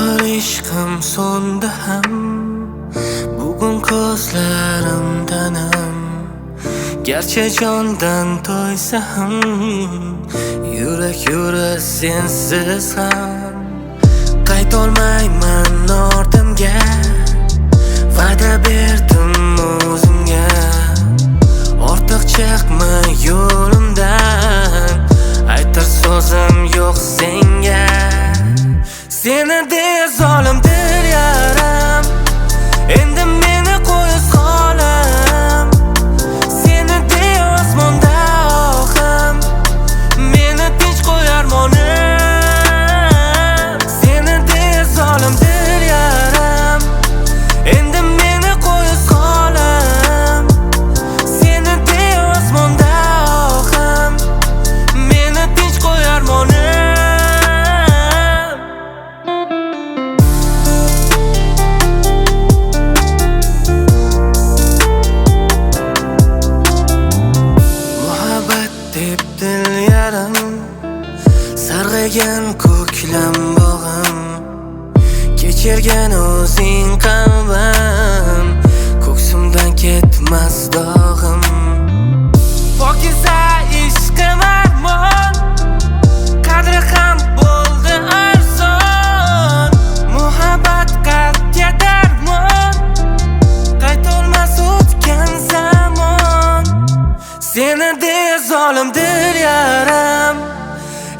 Bahar ishqim so'ndi ham, bugun ko'zlarim tanam. Garchi jondan to'ysa ham, yurak yurar sensiz ham. Qaytolmayman ortimga, va'da berdim o'zimga. Ortiq chiqma yo'limdan, aytar so'zim yo'q senga. Seni deya zolimdir yaram, endi meni qo'yib qolam. Seni deya osmonda oqim, meni tinch qo'yar monim. Seni deya zolimdir yaram, endi meni qo'yib qolam. Seni deya osmonda oqim, meni tinch qo'yar monim. Deb dil yarim, sarg'aygan ko'klam bog'im. Kechirgan o'zing qalbim, ko'ksimdan ketmas dog'im. Pokiza ishqim armon, qadri ham bo'ldi arzon. Muhabbat qalbga darmon, qaytolmas o'tgan zamon. Seni deya zolimdir yaram,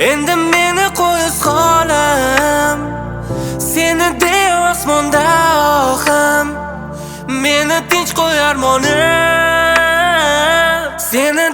endi meni qo'yib qolam. Seni deya osmonda oqim, meni tinch qo'yar monim. Seni